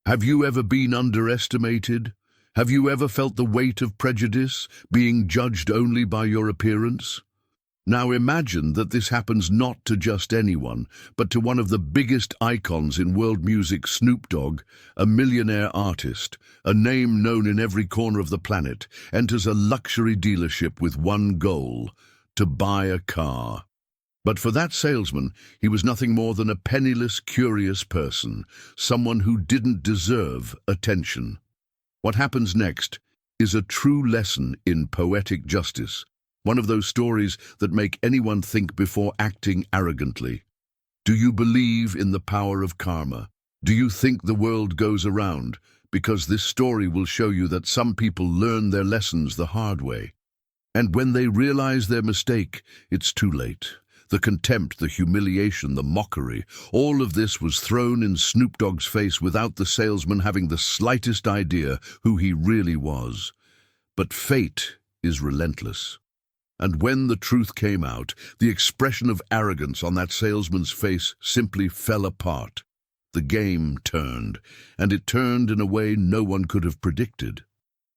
Have you ever been underestimated? Have you ever felt the weight of prejudice, being judged only by your appearance? Now imagine that this happens not to just anyone, but to one of the biggest icons in world music, Snoop Dogg, a millionaire artist, a name known in every corner of the planet, enters a luxury dealership with one goal: to buy a car. But for that salesman, he was nothing more than a penniless, curious person, someone who didn't deserve attention. What happens next is a true lesson in poetic justice, one of those stories that make anyone think before acting arrogantly. Do you believe in the power of karma? Do you think the world goes around? Because this story will show you that some people learn their lessons the hard way. And when they realize their mistake, it's too late. The contempt, the humiliation, the mockery, all of this was thrown in Snoop Dogg's face without the salesman having the slightest idea who he really was. But fate is relentless. And when the truth came out, the expression of arrogance on that salesman's face simply fell apart. The game turned, and it turned in a way no one could have predicted.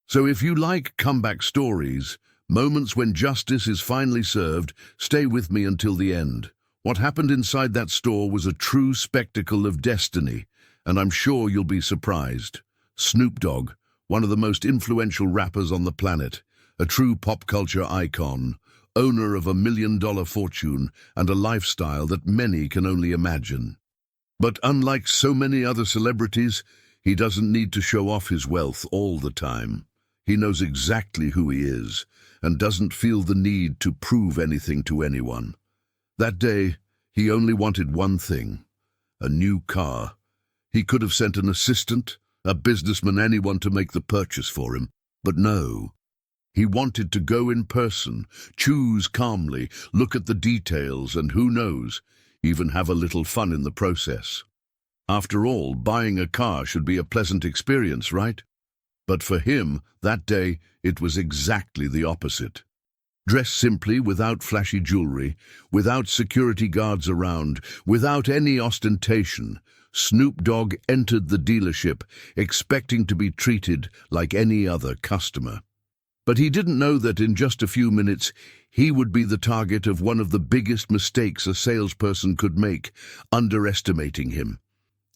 So if you like comeback stories, moments when justice is finally served, stay with me until the end. What happened inside that store was a true spectacle of destiny, and I'm sure you'll be surprised. Snoop Dogg, one of the most influential rappers on the planet, a true pop culture icon, owner of $1 million fortune and a lifestyle that many can only imagine. But unlike so many other celebrities, he doesn't need to show off his wealth all the time. He knows exactly who he is and doesn't feel the need to prove anything to anyone. That day, he only wanted one thing: a new car. He could have sent an assistant, a businessman, anyone to make the purchase for him, but no. He wanted to go in person, choose calmly, look at the details, and who knows, even have a little fun in the process. After all, buying a car should be a pleasant experience, right? But for him, that day, it was exactly the opposite. Dressed simply, without flashy jewelry, without security guards around, without any ostentation, Snoop Dogg entered the dealership, expecting to be treated like any other customer. But he didn't know that in just a few minutes, he would be the target of one of the biggest mistakes a salesperson could make: underestimating him.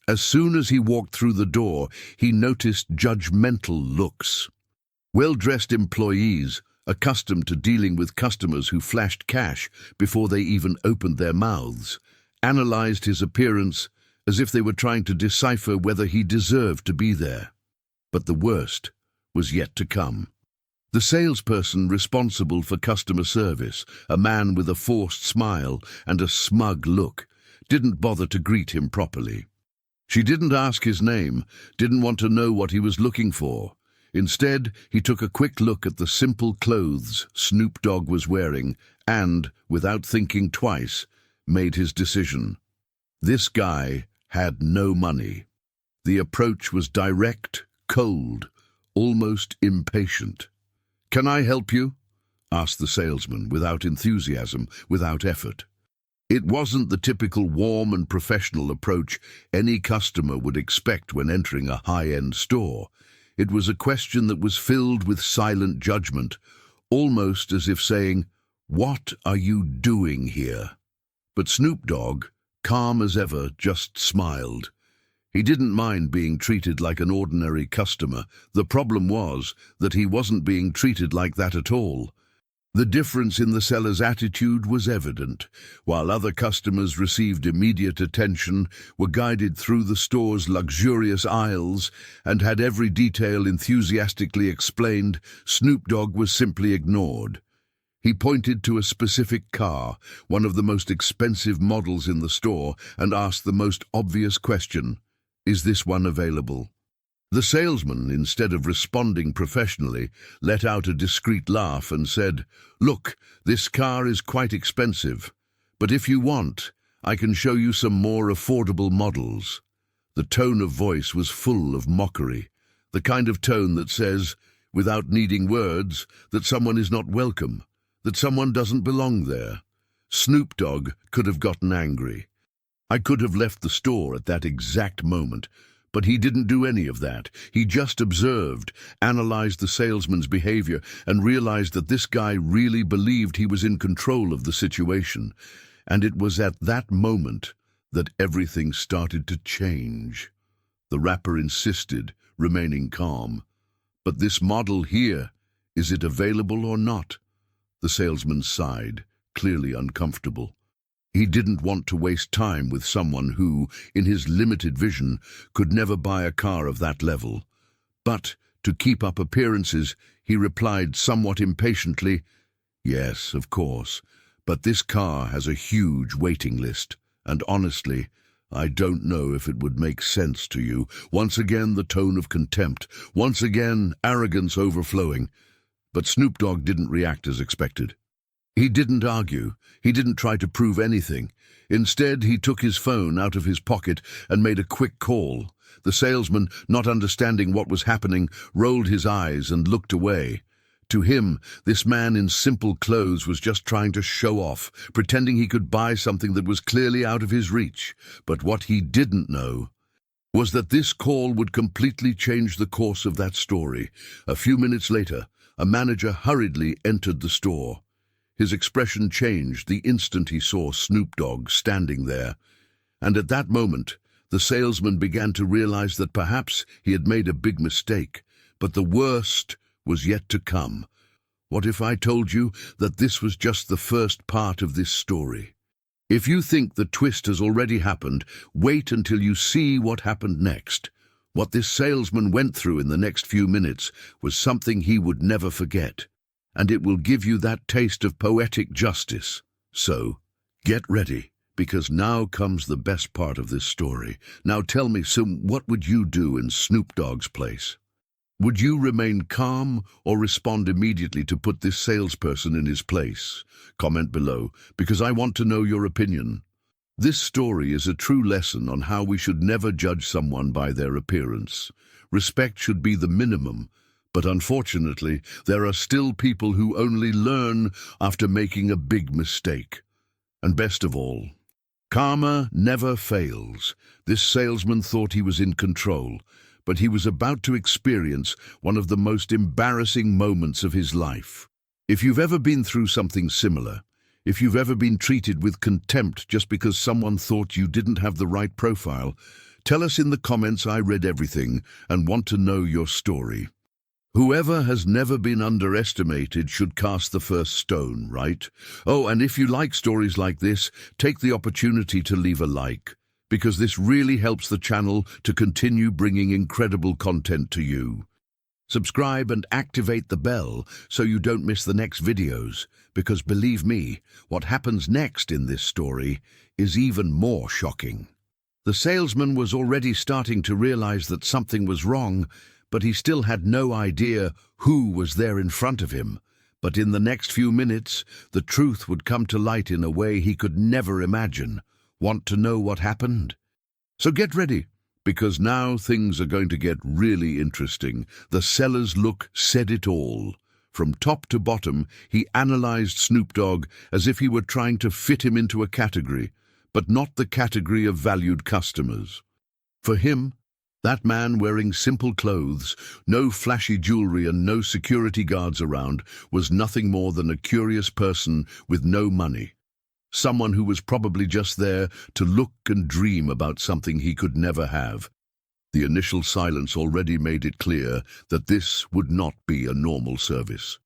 As soon as he walked through the door, he noticed judgmental looks. Well-dressed employees, accustomed to dealing with customers who flashed cash before they even opened their mouths, analyzed his appearance as if they were trying to decipher whether he deserved to be there. But the worst was yet to come. The salesperson responsible for customer service, a man with a forced smile and a smug look, didn't bother to greet him properly. She didn't ask his name, didn't want to know what he was looking for. Instead, he took a quick look at the simple clothes Snoop Dogg was wearing and, without thinking twice, made his decision. This guy had no money. The approach was direct, cold, almost impatient. "Can I help you?" asked the salesman, without enthusiasm, without effort. It wasn't the typical warm and professional approach any customer would expect when entering a high-end store. It was a question that was filled with silent judgment, almost as if saying, "What are you doing here?" But Snoop Dogg, calm as ever, just smiled. He didn't mind being treated like an ordinary customer. The problem was that he wasn't being treated like that at all. The difference in the seller's attitude was evident. While other customers received immediate attention, were guided through the store's luxurious aisles, and had every detail enthusiastically explained, Snoop Dogg was simply ignored. He pointed to a specific car, one of the most expensive models in the store, and asked the most obvious question: "Is this one available?" The salesman, instead of responding professionally, let out a discreet laugh and said, "Look, this car is quite expensive, but if you want, I can show you some more affordable models." The tone of voice was full of mockery, the kind of tone that says, without needing words, that someone is not welcome, that someone doesn't belong there. Snoop Dogg could have gotten angry. "I could have left the store at that exact moment, But he didn't do any of that. He just observed, analyzed the salesman's behavior, and realized that this guy really believed he was in control of the situation. And it was at that moment that everything started to change. The rapper insisted, remaining calm. "But this model here, is it available or not?" The salesman sighed, clearly uncomfortable. He didn't want to waste time with someone who, in his limited vision, could never buy a car of that level. But, to keep up appearances, he replied somewhat impatiently, "Yes, of course, but this car has a huge waiting list, and honestly, I don't know if it would make sense to you." Once again, the tone of contempt. Once again, arrogance overflowing. But Snoop Dogg didn't react as expected. He didn't argue. He didn't try to prove anything. Instead, he took his phone out of his pocket and made a quick call. The salesman, not understanding what was happening, rolled his eyes and looked away. To him, this man in simple clothes was just trying to show off, pretending he could buy something that was clearly out of his reach. But what he didn't know was that this call would completely change the course of that story. A few minutes later, a manager hurriedly entered the store. His expression changed the instant he saw Snoop Dogg standing there. And at that moment, the salesman began to realize that perhaps he had made a big mistake. But the worst was yet to come. What if I told you that this was just the first part of this story? If you think the twist has already happened, wait until you see what happened next. What this salesman went through in the next few minutes was something he would never forget. And it will give you that taste of poetic justice. So, get ready, because now comes the best part of this story. Now tell me, so what would you do in Snoop Dogg's place? Would you remain calm or respond immediately to put this salesperson in his place? Comment below, because I want to know your opinion. This story is a true lesson on how we should never judge someone by their appearance. Respect should be the minimum. But unfortunately, there are still people who only learn after making a big mistake. And best of all, karma never fails. This salesman thought he was in control, but he was about to experience one of the most embarrassing moments of his life. If you've ever been through something similar, if you've ever been treated with contempt just because someone thought you didn't have the right profile, tell us in the comments. I read everything and want to know your story. Whoever has never been underestimated should cast the first stone, right? Oh, and if you like stories like this, take the opportunity to leave a like, because this really helps the channel to continue bringing incredible content to you. Subscribe and activate the bell so you don't miss the next videos, because believe me, what happens next in this story is even more shocking. The salesman was already starting to realize that something was wrong, but he still had no idea who was there in front of him. But in the next few minutes, the truth would come to light in a way he could never imagine. Want to know what happened? So get ready, because now things are going to get really interesting. The seller's look said it all. From top to bottom, he analyzed Snoop Dogg as if he were trying to fit him into a category, but not the category of valued customers. For him, that man wearing simple clothes, no flashy jewelry and no security guards around, was nothing more than a curious person with no money. Someone who was probably just there to look and dream about something he could never have. The initial silence already made it clear that this would not be a normal service.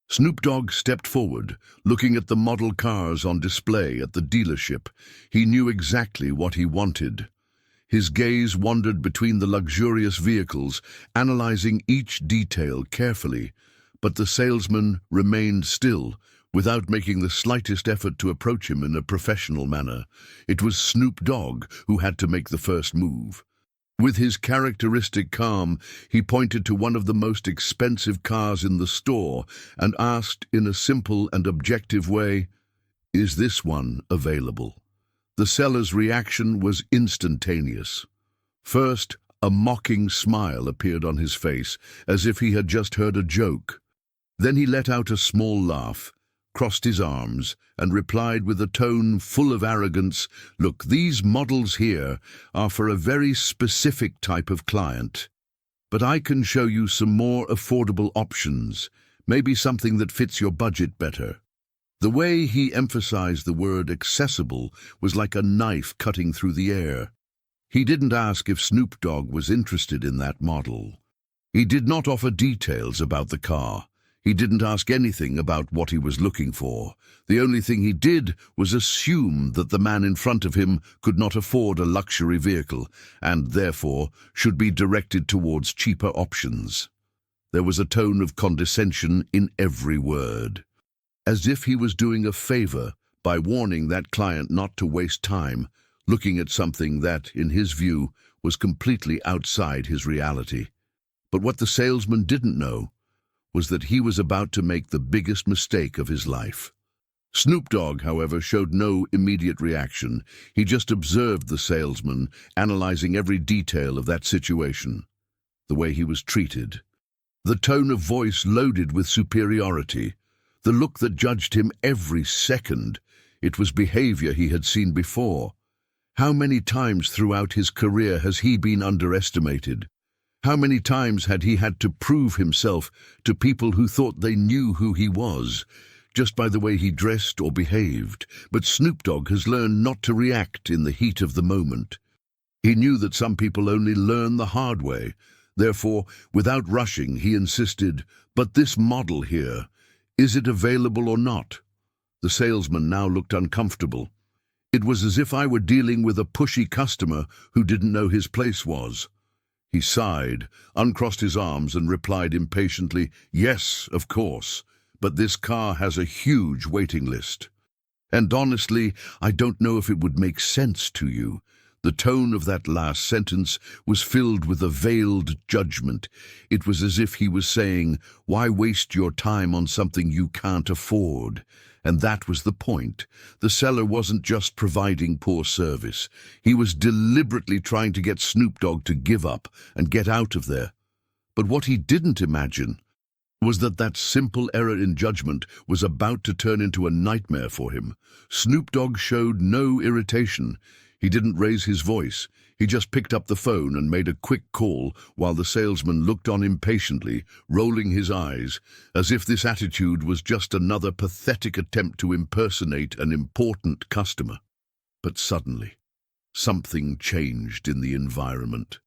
Snoop Dogg stepped forward, looking at the model cars on display at the dealership. He knew exactly what he wanted. His gaze wandered between the luxurious vehicles, analyzing each detail carefully, but the salesman remained still, without making the slightest effort to approach him in a professional manner. It was Snoop Dogg who had to make the first move. With his characteristic calm, he pointed to one of the most expensive cars in the store and asked in a simple and objective way, "Is this one available?" The seller's reaction was instantaneous. First, a mocking smile appeared on his face, as if he had just heard a joke. Then he let out a small laugh. crossed his arms, and replied with a tone full of arrogance, "Look, these models here are for a very specific type of client. But I can show you some more affordable options, maybe something that fits your budget better." The way he emphasized the word accessible was like a knife cutting through the air. He didn't ask if Snoop Dogg was interested in that model. He did not offer details about the car. He didn't ask anything about what he was looking for. The only thing he did was assume that the man in front of him could not afford a luxury vehicle and, therefore, should be directed towards cheaper options. There was a tone of condescension in every word, as if he was doing a favor by warning that client not to waste time looking at something that, in his view, was completely outside his reality. But what the salesman didn't know was that he was about to make the biggest mistake of his life. Snoop Dogg, however, showed no immediate reaction. He just observed the salesman, analyzing every detail of that situation. The way he was treated, the tone of voice loaded with superiority, the look that judged him every second. It was behavior he had seen before. How many times throughout his career has he been underestimated? How many times had he had to prove himself to people who thought they knew who he was, just by the way he dressed or behaved? But Snoop Dogg has learned not to react in the heat of the moment. He knew that some people only learn the hard way. Therefore, without rushing, he insisted, "But this model here, is it available or not?" The salesman now looked uncomfortable. It was as if I were dealing with a pushy customer who didn't know his place was. He sighed, uncrossed his arms, and replied impatiently, "Yes, of course, but this car has a huge waiting list. And honestly, I don't know if it would make sense to you." The tone of that last sentence was filled with a veiled judgment. It was as if he was saying, "Why waste your time on something you can't afford?" And that was the point. The seller wasn't just providing poor service. He was deliberately trying to get Snoop Dogg to give up and get out of there. But what he didn't imagine was that that simple error in judgment was about to turn into a nightmare for him. Snoop Dogg showed no irritation. He didn't raise his voice. He just picked up the phone and made a quick call while the salesman looked on impatiently, rolling his eyes, as if this attitude was just another pathetic attempt to impersonate an important customer. But suddenly, something changed in the environment.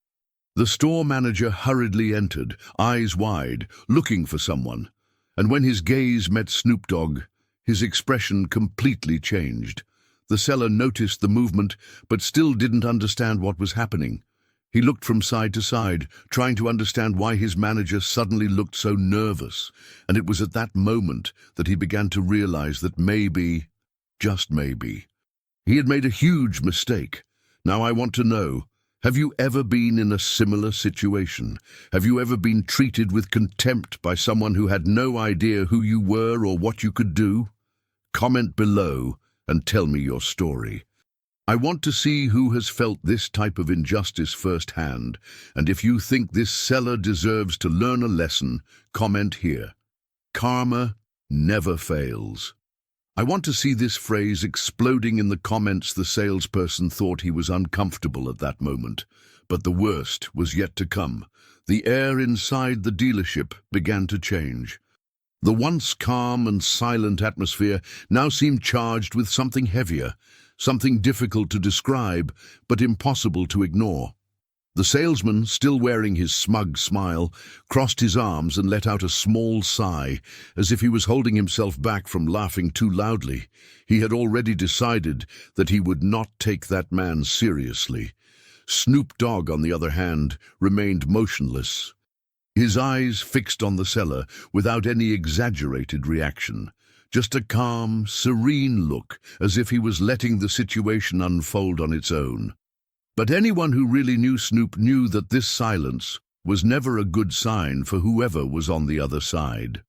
The store manager hurriedly entered, eyes wide, looking for someone, and when his gaze met Snoop Dogg, his expression completely changed. The seller noticed the movement, but still didn't understand what was happening. He looked from side to side, trying to understand why his manager suddenly looked so nervous, and it was at that moment that he began to realize that maybe, just maybe, he had made a huge mistake. Now I want to know, have you ever been in a similar situation? Have you ever been treated with contempt by someone who had no idea who you were or what you could do? Comment below and tell me your story. I want to see who has felt this type of injustice firsthand, and if you think this seller deserves to learn a lesson, comment here. Karma never fails. I want to see this phrase exploding in the comments. The salesperson thought he was uncomfortable at that moment, but the worst was yet to come. The air inside the dealership began to change. The once calm and silent atmosphere now seemed charged with something heavier, something difficult to describe, but impossible to ignore. The salesman, still wearing his smug smile, crossed his arms and let out a small sigh, as if he was holding himself back from laughing too loudly. He had already decided that he would not take that man seriously. Snoop Dogg, on the other hand, remained motionless, his eyes fixed on the seller without any exaggerated reaction. Just a calm, serene look, as if he was letting the situation unfold on its own. But anyone who really knew Snoop knew that this silence was never a good sign for whoever was on the other side.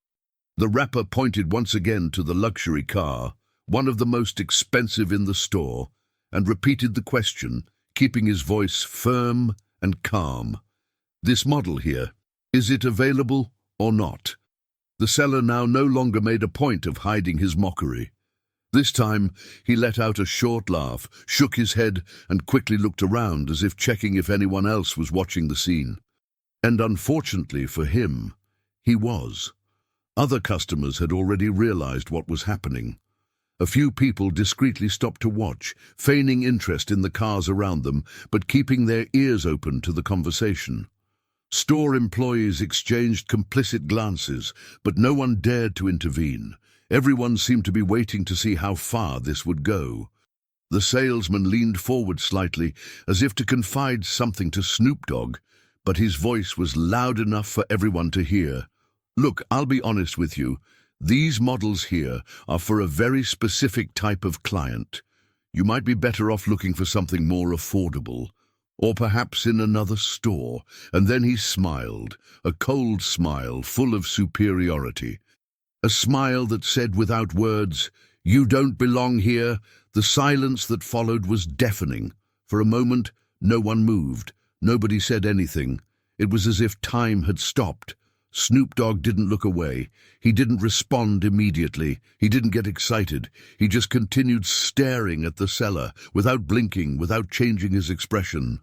The rapper pointed once again to the luxury car, one of the most expensive in the store, and repeated the question, keeping his voice firm and calm. "This model here, is it available or not?" The seller now no longer made a point of hiding his mockery. This time, he let out a short laugh, shook his head, and quickly looked around as if checking if anyone else was watching the scene. And unfortunately for him, he was. Other customers had already realized what was happening. A few people discreetly stopped to watch, feigning interest in the cars around them, but keeping their ears open to the conversation. Store employees exchanged complicit glances, but no one dared to intervene. Everyone seemed to be waiting to see how far this would go. The salesman leaned forward slightly, as if to confide something to Snoop Dogg, but his voice was loud enough for everyone to hear. "Look, I'll be honest with you. These models here are for a very specific type of client. You might be better off looking for something more affordable, or perhaps in another store." And then he smiled, a cold smile full of superiority. A smile that said without words, "You don't belong here." The silence that followed was deafening. For a moment, no one moved. Nobody said anything. It was as if time had stopped. Snoop Dogg didn't look away. He didn't respond immediately. He didn't get excited. He just continued staring at the seller, without blinking, without changing his expression.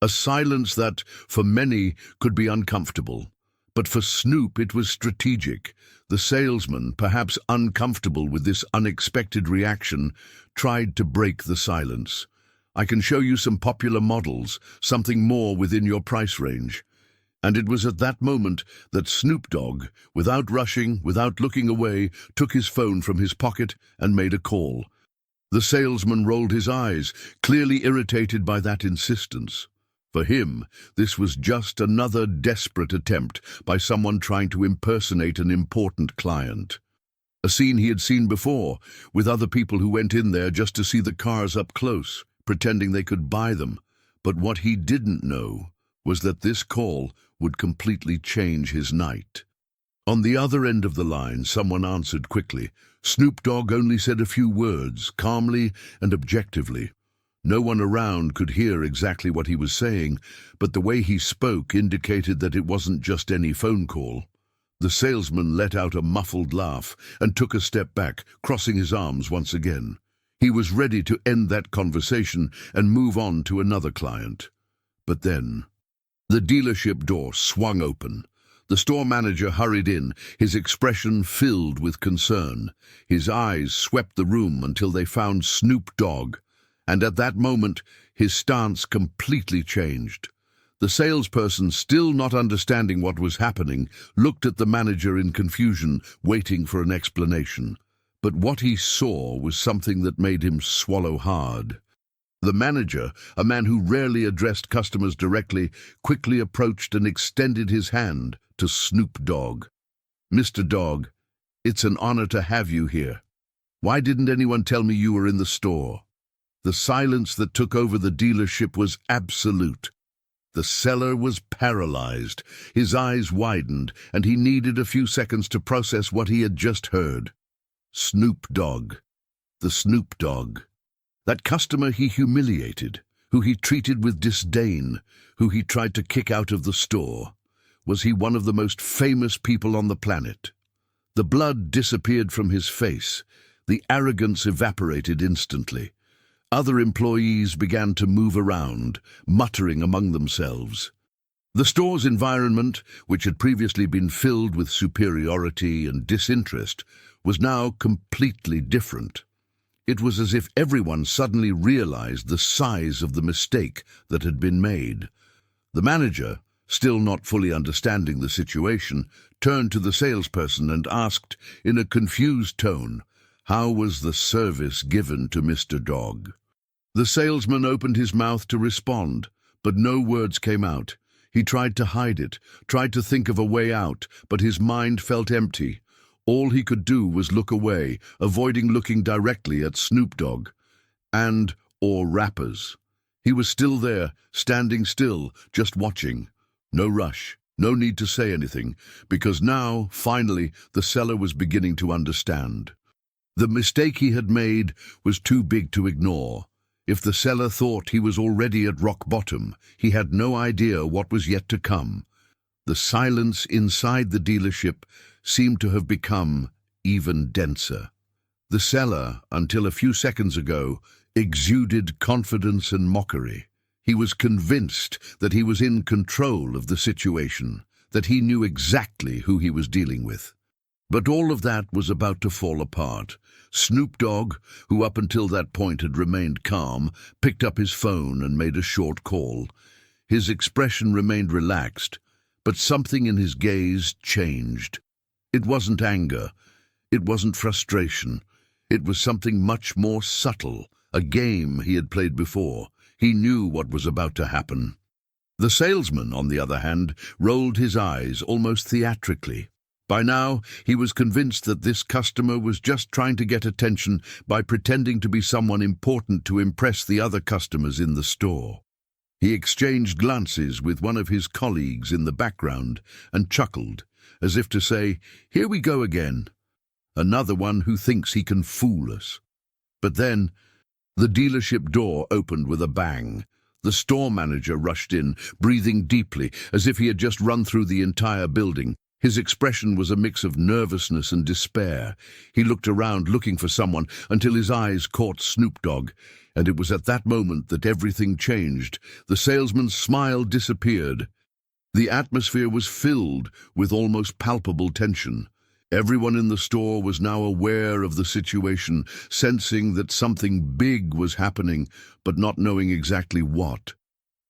A silence that, for many, could be uncomfortable. But for Snoop it was strategic. The salesman, perhaps uncomfortable with this unexpected reaction, tried to break the silence. "I can show you some popular models, something more within your price range." And it was at that moment that Snoop Dogg, without rushing, without looking away, took his phone from his pocket and made a call. The salesman rolled his eyes, clearly irritated by that insistence. For him, this was just another desperate attempt by someone trying to impersonate an important client. A scene he had seen before, with other people who went in there just to see the cars up close, pretending they could buy them. But what he didn't know was that this call would completely change his night. On the other end of the line, someone answered quickly. Snoop Dogg only said a few words, calmly and objectively. No one around could hear exactly what he was saying, but the way he spoke indicated that it wasn't just any phone call. The salesman let out a muffled laugh and took a step back, crossing his arms once again. He was ready to end that conversation and move on to another client. But then, the dealership door swung open. The store manager hurried in, his expression filled with concern. His eyes swept the room until they found Snoop Dogg. And at that moment, his stance completely changed. The salesperson, still not understanding what was happening, looked at the manager in confusion, waiting for an explanation. But what he saw was something that made him swallow hard. The manager, a man who rarely addressed customers directly, quickly approached and extended his hand to Snoop Dogg. "Mr. Dogg, it's an honor to have you here. Why didn't anyone tell me you were in the store?" The silence that took over the dealership was absolute. The seller was paralyzed. His eyes widened, and he needed a few seconds to process what he had just heard. Snoop Dogg. The Snoop Dogg. That customer he humiliated, who he treated with disdain, who he tried to kick out of the store. Was he one of the most famous people on the planet? The blood disappeared from his face. The arrogance evaporated instantly. Other employees began to move around, muttering among themselves. The store's environment, which had previously been filled with superiority and disinterest, was now completely different. It was as if everyone suddenly realized the size of the mistake that had been made. The manager, still not fully understanding the situation, turned to the salesperson and asked, in a confused tone, how was the service given to Mr. Dogg? The salesman opened his mouth to respond, but no words came out. He tried to hide it, tried to think of a way out, but his mind felt empty. All he could do was look away, avoiding looking directly at Snoop Dogg or rappers. He was still there, standing still, just watching. No rush, no need to say anything, because now, finally, the seller was beginning to understand. The mistake he had made was too big to ignore. If the seller thought he was already at rock bottom, he had no idea what was yet to come. The silence inside the dealership seemed to have become even denser. The seller, until a few seconds ago, exuded confidence and mockery. He was convinced that he was in control of the situation, that he knew exactly who he was dealing with. But all of that was about to fall apart. Snoop Dogg, who up until that point had remained calm, picked up his phone and made a short call. His expression remained relaxed, but something in his gaze changed. It wasn't anger. It wasn't frustration. It was something much more subtle, a game he had played before. He knew what was about to happen. The salesman, on the other hand, rolled his eyes almost theatrically. By now, he was convinced that this customer was just trying to get attention by pretending to be someone important to impress the other customers in the store. He exchanged glances with one of his colleagues in the background and chuckled, as if to say, "Here we go again. Another one who thinks he can fool us." But then, the dealership door opened with a bang. The store manager rushed in, breathing deeply, as if he had just run through the entire building. His expression was a mix of nervousness and despair. He looked around looking for someone until his eyes caught Snoop Dogg, and it was at that moment that everything changed. The salesman's smile disappeared. The atmosphere was filled with almost palpable tension. Everyone in the store was now aware of the situation, sensing that something big was happening, but not knowing exactly what.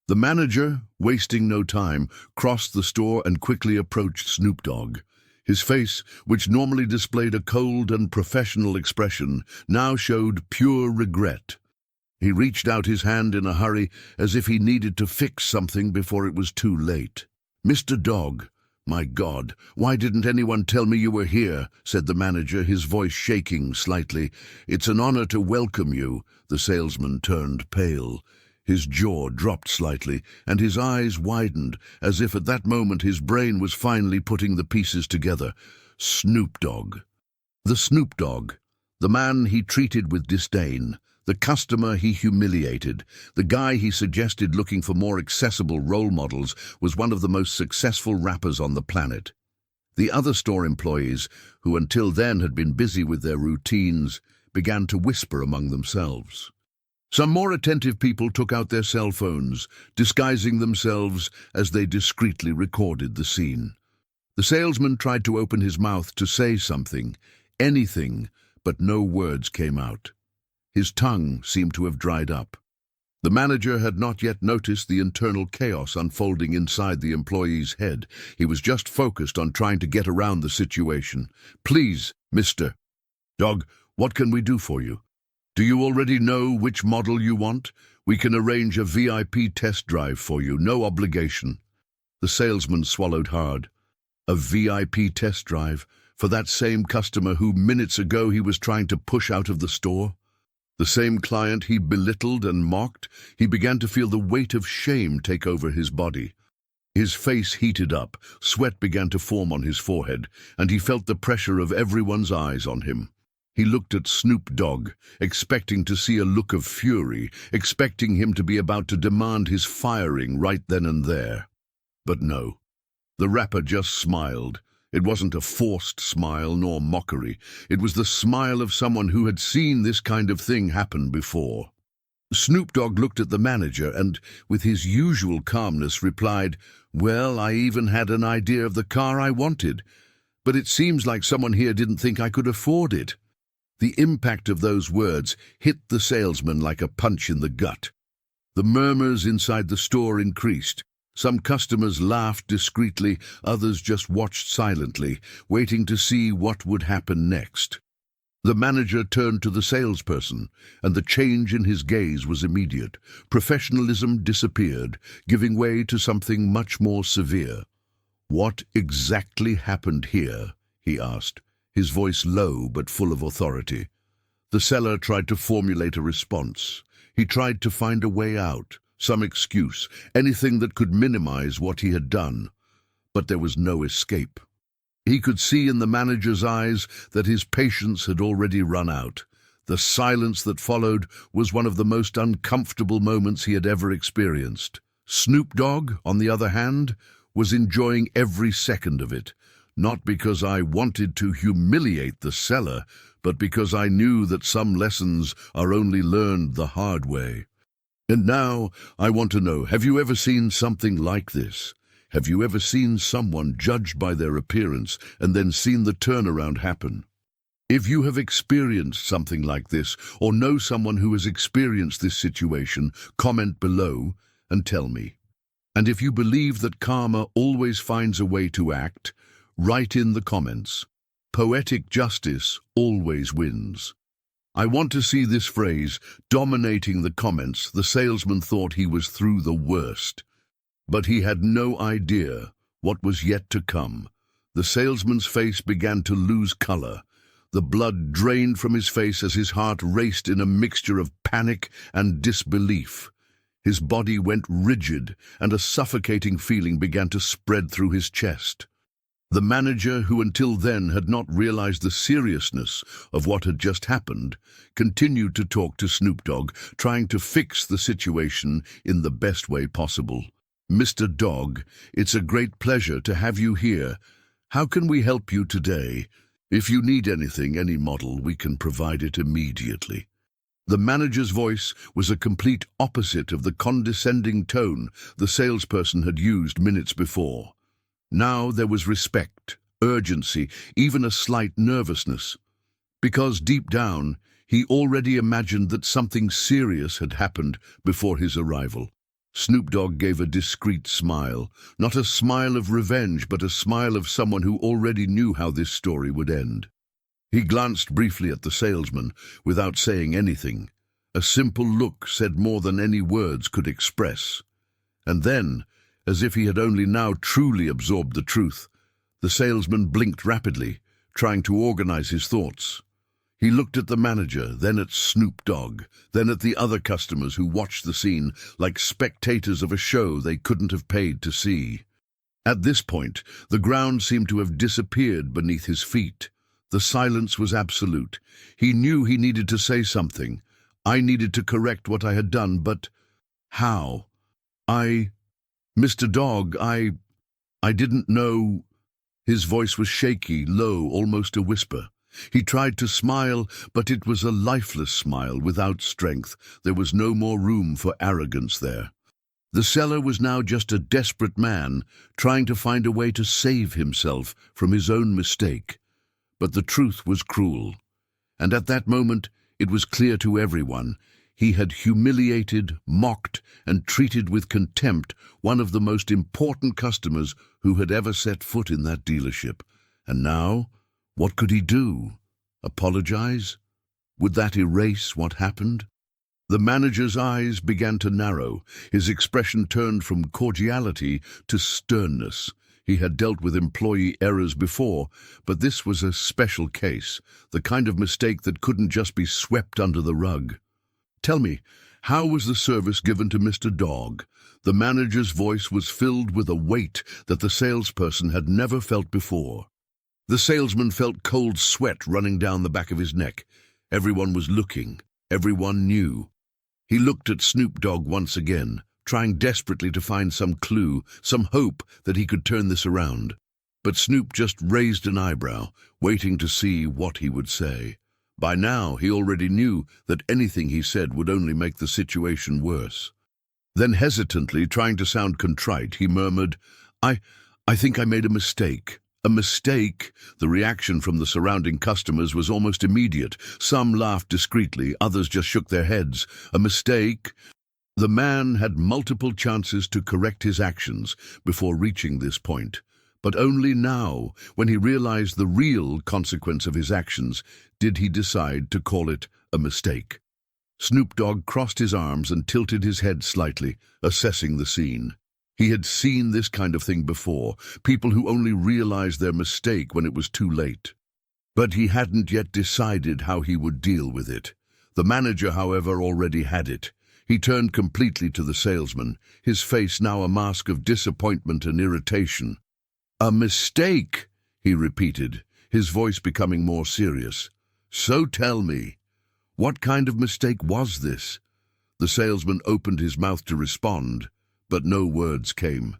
The manager, wasting no time, crossed the store and quickly approached Snoop Dogg. His face, which normally displayed a cold and professional expression, now showed pure regret. He reached out his hand in a hurry, as if he needed to fix something before it was too late. "Mr. Dogg, my God, why didn't anyone tell me you were here?" said the manager, his voice shaking slightly. "It's an honor to welcome you." The salesman turned pale. His jaw dropped slightly, and his eyes widened, as if at that moment his brain was finally putting the pieces together. Snoop Dogg. The Snoop Dogg. The man he treated with disdain. The customer he humiliated. The guy he suggested looking for more accessible role models was one of the most successful rappers on the planet. The other store employees, who until then had been busy with their routines, began to whisper among themselves. Some more attentive people took out their cell phones, disguising themselves as they discreetly recorded the scene. The salesman tried to open his mouth to say something, anything, but no words came out. His tongue seemed to have dried up. The manager had not yet noticed the internal chaos unfolding inside the employee's head. He was just focused on trying to get around the situation. "Please, Mr. Dogg, what can we do for you? Do you already know which model you want? We can arrange a VIP test drive for you, no obligation." The salesman swallowed hard. A VIP test drive for that same customer who minutes ago he was trying to push out of the store? The same client he belittled and mocked? He began to feel the weight of shame take over his body. His face heated up, sweat began to form on his forehead, and he felt the pressure of everyone's eyes on him. He looked at Snoop Dogg, expecting to see a look of fury, expecting him to be about to demand his firing right then and there. But no. The rapper just smiled. It wasn't a forced smile nor mockery. It was the smile of someone who had seen this kind of thing happen before. Snoop Dogg looked at the manager and, with his usual calmness, replied, "Well, I even had an idea of the car I wanted, but it seems like someone here didn't think I could afford it." The impact of those words hit the salesman like a punch in the gut. The murmurs inside the store increased. Some customers laughed discreetly, others just watched silently, waiting to see what would happen next. The manager turned to the salesperson, and the change in his gaze was immediate. Professionalism disappeared, giving way to something much more severe. "What exactly happened here?" he asked, his voice low but full of authority. The seller tried to formulate a response. He tried to find a way out, some excuse, anything that could minimize what he had done. But there was no escape. He could see in the manager's eyes that his patience had already run out. The silence that followed was one of the most uncomfortable moments he had ever experienced. Snoop Dogg, on the other hand, was enjoying every second of it, not because I wanted to humiliate the seller, but because I knew that some lessons are only learned the hard way. And now, I want to know, have you ever seen something like this? Have you ever seen someone judged by their appearance and then seen the turnaround happen? If you have experienced something like this, or know someone who has experienced this situation, comment below and tell me. And if you believe that karma always finds a way to act, write in the comments. Poetic justice always wins. I want to see this phrase dominating the comments. The salesman thought he was through the worst, but he had no idea what was yet to come. The salesman's face began to lose color. The blood drained from his face as his heart raced in a mixture of panic and disbelief. His body went rigid, and a suffocating feeling began to spread through his chest. The manager, who until then had not realized the seriousness of what had just happened, continued to talk to Snoop Dogg, trying to fix the situation in the best way possible. "Mr. Dogg, it's a great pleasure to have you here. How can we help you today? If you need anything, any model, we can provide it immediately." The manager's voice was a complete opposite of the condescending tone the salesperson had used minutes before. Now there was respect, urgency, even a slight nervousness, because deep down he already imagined that something serious had happened before his arrival. Snoop Dogg gave a discreet smile, not a smile of revenge, but a smile of someone who already knew how this story would end. He glanced briefly at the salesman without saying anything. A simple look said more than any words could express. And then, as if he had only now truly absorbed the truth, the salesman blinked rapidly, trying to organize his thoughts. He looked at the manager, then at Snoop Dogg, then at the other customers who watched the scene like spectators of a show they couldn't have paid to see. At this point, the ground seemed to have disappeared beneath his feet. The silence was absolute. He knew he needed to say something. I needed to correct what I had done, but how? Mr. Dogg, I didn't know. His voice was shaky, low, almost a whisper. He tried to smile, but it was a lifeless smile without strength. There was no more room for arrogance there. The seller was now just a desperate man, trying to find a way to save himself from his own mistake. But the truth was cruel, and at that moment it was clear to everyone. He had humiliated, mocked, and treated with contempt one of the most important customers who had ever set foot in that dealership. And now, what could he do? Apologize? Would that erase what happened? The manager's eyes began to narrow. His expression turned from cordiality to sternness. He had dealt with employee errors before, but this was a special case, the kind of mistake that couldn't just be swept under the rug. "Tell me, how was the service given to Mr. Dogg?" The manager's voice was filled with a weight that the salesperson had never felt before. The salesman felt cold sweat running down the back of his neck. Everyone was looking. Everyone knew. He looked at Snoop Dogg once again, trying desperately to find some clue, some hope that he could turn this around. But Snoop just raised an eyebrow, waiting to see what he would say. By now, he already knew that anything he said would only make the situation worse. Then hesitantly, trying to sound contrite, he murmured, I think I made a mistake." A mistake? The reaction from the surrounding customers was almost immediate. Some laughed discreetly, others just shook their heads. A mistake? The man had multiple chances to correct his actions before reaching this point. But only now, when he realized the real consequence of his actions, did he decide to call it a mistake. Snoop Dogg crossed his arms and tilted his head slightly, assessing the scene. He had seen this kind of thing before, people who only realized their mistake when it was too late. But he hadn't yet decided how he would deal with it. The manager, however, already had it. He turned completely to the salesman, his face now a mask of disappointment and irritation. "A mistake," he repeated, his voice becoming more serious. "So tell me, what kind of mistake was this?" The salesman opened his mouth to respond, but no words came.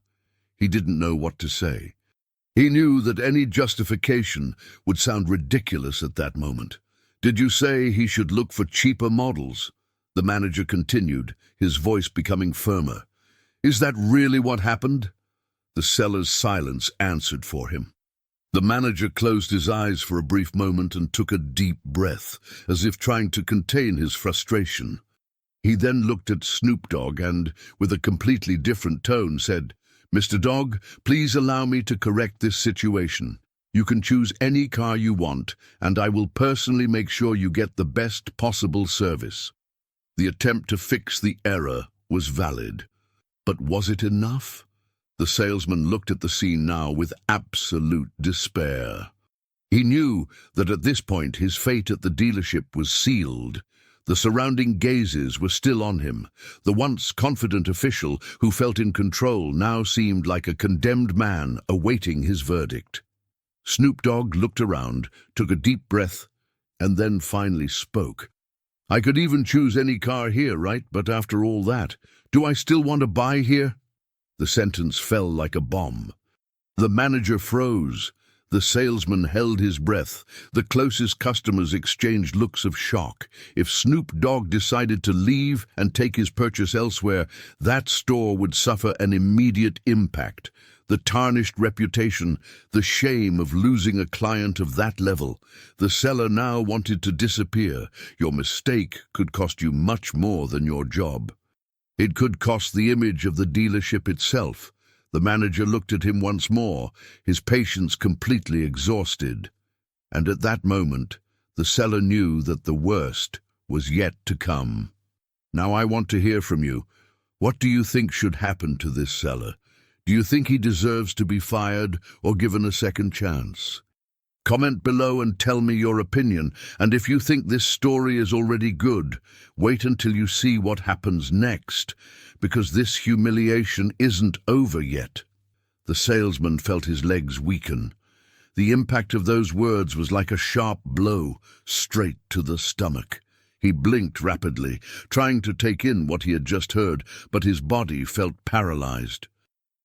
He didn't know what to say. He knew that any justification would sound ridiculous at that moment. "Did you say he should look for cheaper models?" The manager continued, his voice becoming firmer. "Is that really what happened?" The seller's silence answered for him. The manager closed his eyes for a brief moment and took a deep breath, as if trying to contain his frustration. He then looked at Snoop Dogg and, with a completely different tone, said, "Mr. Dogg, please allow me to correct this situation. You can choose any car you want, and I will personally make sure you get the best possible service." The attempt to fix the error was valid. But was it enough? The salesman looked at the scene now with absolute despair. He knew that at this point his fate at the dealership was sealed. The surrounding gazes were still on him. The once confident official who felt in control now seemed like a condemned man awaiting his verdict. Snoop Dogg looked around, took a deep breath, and then finally spoke. "I could even choose any car here, right? But after all that, do I still want to buy here?" The sentence fell like a bomb. The manager froze. The salesman held his breath. The closest customers exchanged looks of shock. If Snoop Dogg decided to leave and take his purchase elsewhere, that store would suffer an immediate impact. The tarnished reputation, the shame of losing a client of that level. The seller now wanted to disappear. Your mistake could cost you much more than your job. It could cost the image of the dealership itself. The manager looked at him once more, his patience completely exhausted. And at that moment, the seller knew that the worst was yet to come. "Now I want to hear from you. What do you think should happen to this seller? Do you think he deserves to be fired or given a second chance? Comment below and tell me your opinion, and if you think this story is already good, wait until you see what happens next, because this humiliation isn't over yet." The salesman felt his legs weaken. The impact of those words was like a sharp blow, straight to the stomach. He blinked rapidly, trying to take in what he had just heard, but his body felt paralyzed.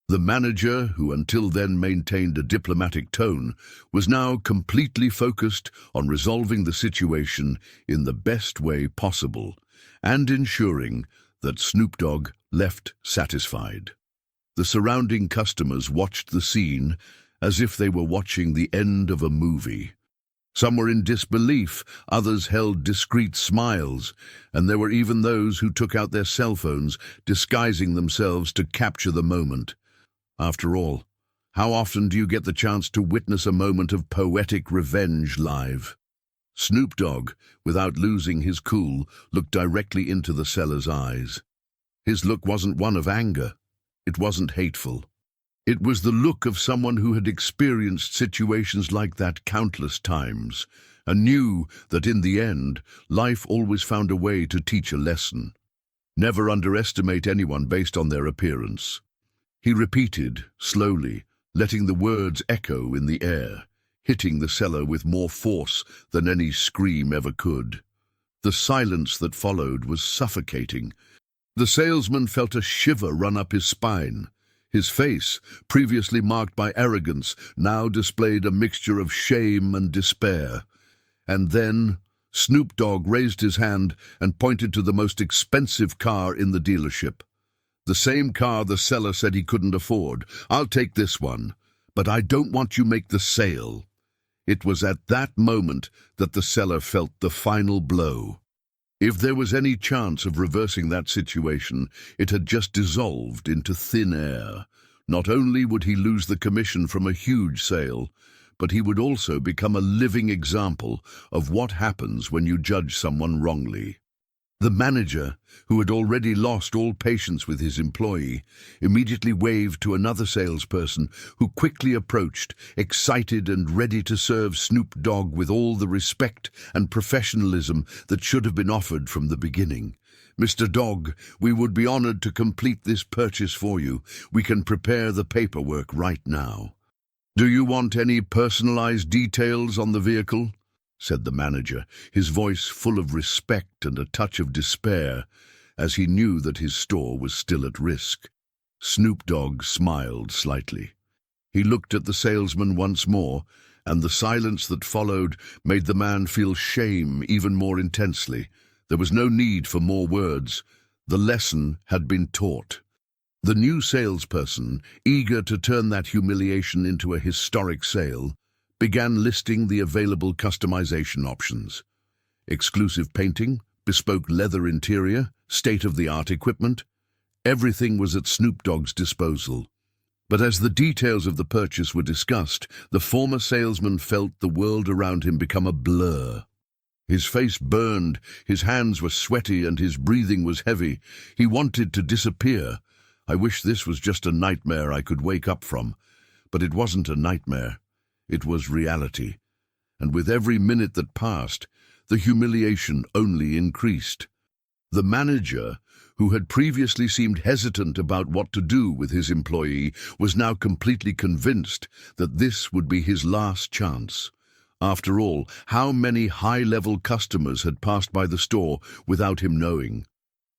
The manager, who until then maintained a diplomatic tone, was now completely focused on resolving the situation in the best way possible and ensuring that Snoop Dogg left satisfied. The surrounding customers watched the scene as if they were watching the end of a movie. Some were in disbelief, others held discreet smiles, and there were even those who took out their cell phones, disguising themselves to capture the moment. After all, how often do you get the chance to witness a moment of poetic revenge live? Snoop Dogg, without losing his cool, looked directly into the seller's eyes. His look wasn't one of anger. It wasn't hateful. It was the look of someone who had experienced situations like that countless times, and knew that in the end, life always found a way to teach a lesson. Never underestimate anyone based on their appearance. He repeated, slowly, letting the words echo in the air, hitting the seller with more force than any scream ever could. The silence that followed was suffocating. The salesman felt a shiver run up his spine. His face, previously marked by arrogance, now displayed a mixture of shame and despair. And then Snoop Dogg raised his hand and pointed to the most expensive car in the dealership. The same car the seller said he couldn't afford. "I'll take this one, but I don't want you make the sale." It was at that moment that the seller felt the final blow. If there was any chance of reversing that situation, it had just dissolved into thin air. Not only would he lose the commission from a huge sale, but he would also become a living example of what happens when you judge someone wrongly. The manager, who had already lost all patience with his employee, immediately waved to another salesperson who quickly approached, excited and ready to serve Snoop Dogg with all the respect and professionalism that should have been offered from the beginning. "Mr. Dogg, we would be honored to complete this purchase for you. We can prepare the paperwork right now." "Do you want any personalized details on the vehicle?" said the manager, his voice full of respect and a touch of despair, as he knew that his store was still at risk. Snoop Dogg smiled slightly. He looked at the salesman once more, and the silence that followed made the man feel shame even more intensely. There was no need for more words. The lesson had been taught. The new salesperson, eager to turn that humiliation into a historic sale, began listing the available customization options. Exclusive painting, bespoke leather interior, state-of-the-art equipment. Everything was at Snoop Dogg's disposal. But as the details of the purchase were discussed, the former salesman felt the world around him become a blur. His face burned, his hands were sweaty, and his breathing was heavy. He wanted to disappear. I wish this was just a nightmare I could wake up from. But it wasn't a nightmare. It was reality. And with every minute that passed, the humiliation only increased. The manager, who had previously seemed hesitant about what to do with his employee, was now completely convinced that this would be his last chance. After all, how many high-level customers had passed by the store without him knowing?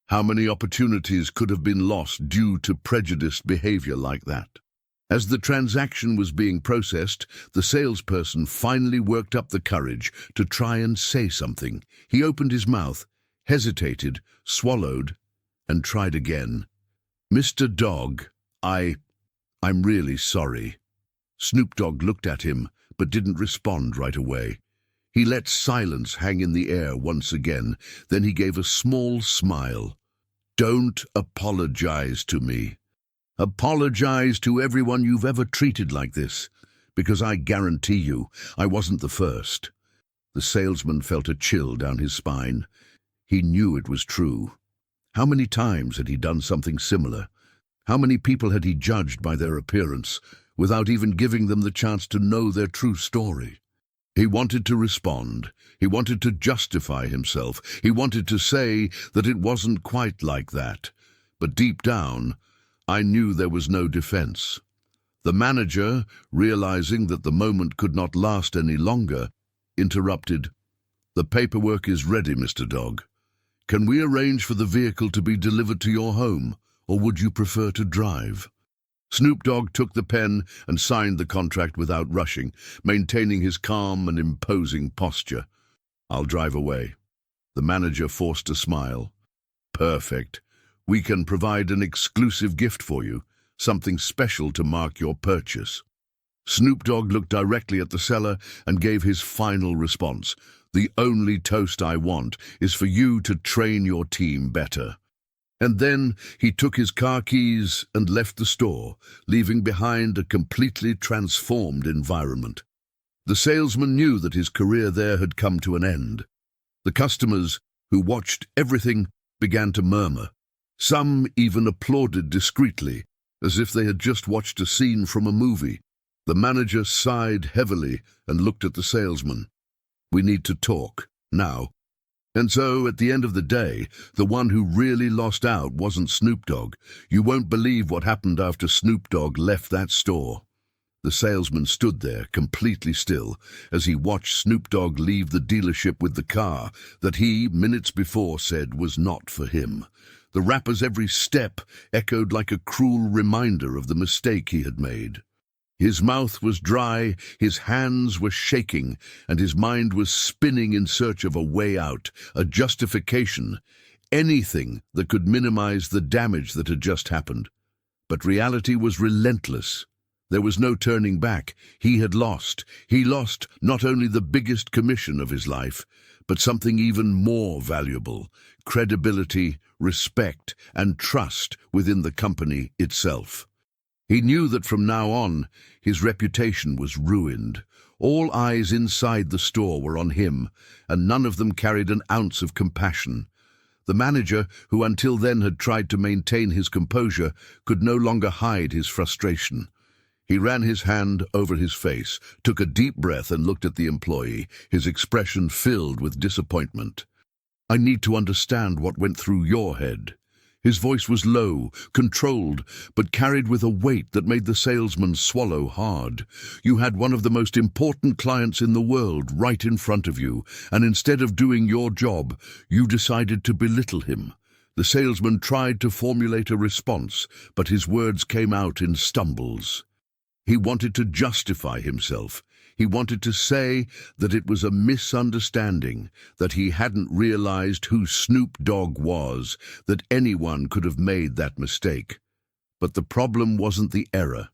How many opportunities could have been lost due to prejudiced behavior like that? As the transaction was being processed, the salesperson finally worked up the courage to try and say something. He opened his mouth, hesitated, swallowed, and tried again. "Mr. Dogg, I'm really sorry." Snoop Dogg looked at him, but didn't respond right away. He let silence hang in the air once again, then he gave a small smile. "Don't apologize to me. Apologize to everyone you've ever treated like this, because I guarantee you, I wasn't the first." The salesman felt a chill down his spine. He knew it was true. How many times had he done something similar? How many people had he judged by their appearance, without even giving them the chance to know their true story? He wanted to respond. He wanted to justify himself. He wanted to say that it wasn't quite like that. But deep down, I knew there was no defense. The manager, realizing that the moment could not last any longer, interrupted. "The paperwork is ready, Mr. Dogg. Can we arrange for the vehicle to be delivered to your home, or would you prefer to drive?" Snoop Dogg took the pen and signed the contract without rushing, maintaining his calm and imposing posture. "I'll drive away." The manager forced a smile. "Perfect. We can provide an exclusive gift for you, something special to mark your purchase." Snoop Dogg looked directly at the seller and gave his final response. "The only toast I want is for you to train your team better." And then he took his car keys and left the store, leaving behind a completely transformed environment. The salesman knew that his career there had come to an end. The customers, who watched everything, began to murmur. Some even applauded discreetly, as if they had just watched a scene from a movie. The manager sighed heavily and looked at the salesman. "We need to talk, now." And so, at the end of the day, the one who really lost out wasn't Snoop Dogg. You won't believe what happened after Snoop Dogg left that store. The salesman stood there, completely still, as he watched Snoop Dogg leave the dealership with the car that he, minutes before, said was not for him. The rapper's every step echoed like a cruel reminder of the mistake he had made. His mouth was dry, his hands were shaking, and his mind was spinning in search of a way out, a justification, anything that could minimize the damage that had just happened. But reality was relentless. There was no turning back. He had lost. He lost not only the biggest commission of his life, but something even more valuable: credibility, respect, and trust within the company itself. He knew that from now on, his reputation was ruined. All eyes inside the store were on him, and none of them carried an ounce of compassion. The manager, who until then had tried to maintain his composure, could no longer hide his frustration. He ran his hand over his face, took a deep breath, and looked at the employee, his expression filled with disappointment. "I need to understand what went through your head." His voice was low, controlled, but carried with a weight that made the salesman swallow hard. "You had one of the most important clients in the world right in front of you, and instead of doing your job, you decided to belittle him." The salesman tried to formulate a response, but his words came out in stumbles. He wanted to justify himself. He wanted to say that it was a misunderstanding, that he hadn't realized who Snoop Dogg was, that anyone could have made that mistake. But the problem wasn't the error.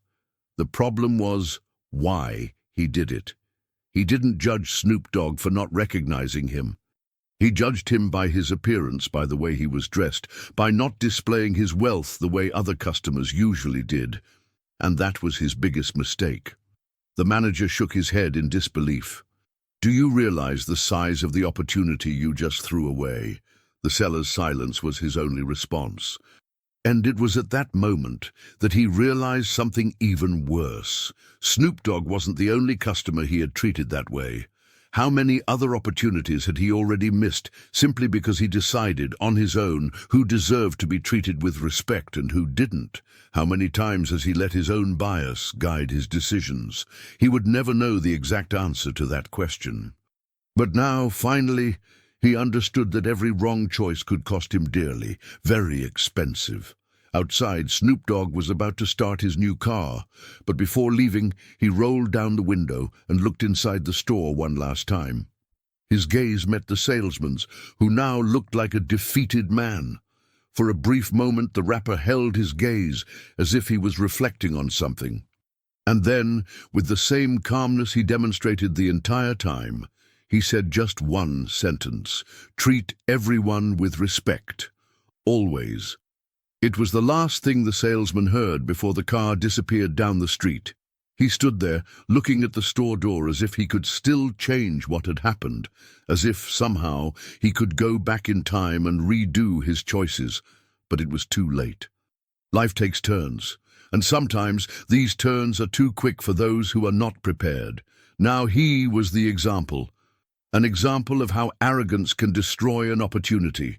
The problem was why he did it. He didn't judge Snoop Dogg for not recognizing him. He judged him by his appearance, by the way he was dressed, by not displaying his wealth the way other customers usually did. And that was his biggest mistake. The manager shook his head in disbelief. "Do you realize the size of the opportunity you just threw away?" The seller's silence was his only response. And it was at that moment that he realized something even worse. Snoop Dogg wasn't the only customer he had treated that way. How many other opportunities had he already missed simply because he decided on his own who deserved to be treated with respect and who didn't? How many times has he let his own bias guide his decisions? He would never know the exact answer to that question. But now, finally, he understood that every wrong choice could cost him dearly, very expensive. Outside, Snoop Dogg was about to start his new car, but before leaving, he rolled down the window and looked inside the store one last time. His gaze met the salesman's, who now looked like a defeated man. For a brief moment, the rapper held his gaze as if he was reflecting on something. And then, with the same calmness he demonstrated the entire time, he said just one sentence: "Treat everyone with respect. Always." It was the last thing the salesman heard before the car disappeared down the street. He stood there, looking at the store door as if he could still change what had happened, as if, somehow, he could go back in time and redo his choices. But it was too late. Life takes turns, and sometimes these turns are too quick for those who are not prepared. Now he was the example. An example of how arrogance can destroy an opportunity.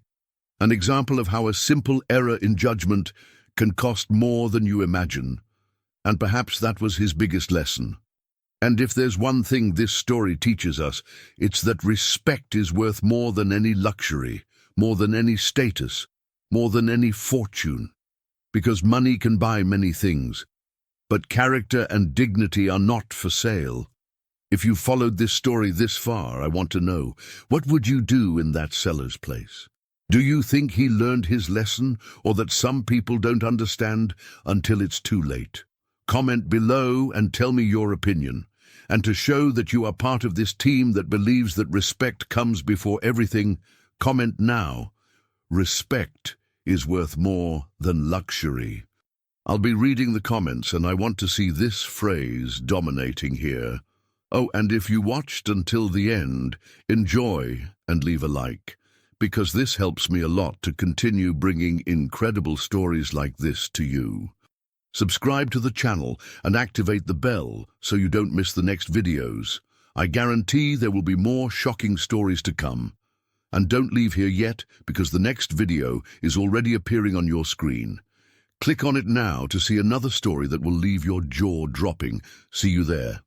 An example of how a simple error in judgment can cost more than you imagine. And perhaps that was his biggest lesson. And if there's one thing this story teaches us, it's that respect is worth more than any luxury, more than any status, more than any fortune. Because money can buy many things, but character and dignity are not for sale. If you followed this story this far, I want to know, what would you do in that seller's place? Do you think he learned his lesson, or that some people don't understand until it's too late? Comment below and tell me your opinion. And to show that you are part of this team that believes that respect comes before everything, comment now. Respect is worth more than luxury. I'll be reading the comments, and I want to see this phrase dominating here. Oh, and if you watched until the end, enjoy and leave a like, because this helps me a lot to continue bringing incredible stories like this to you. Subscribe to the channel and activate the bell so you don't miss the next videos. I guarantee there will be more shocking stories to come. And don't leave here yet, because the next video is already appearing on your screen. Click on it now to see another story that will leave your jaw dropping. See you there.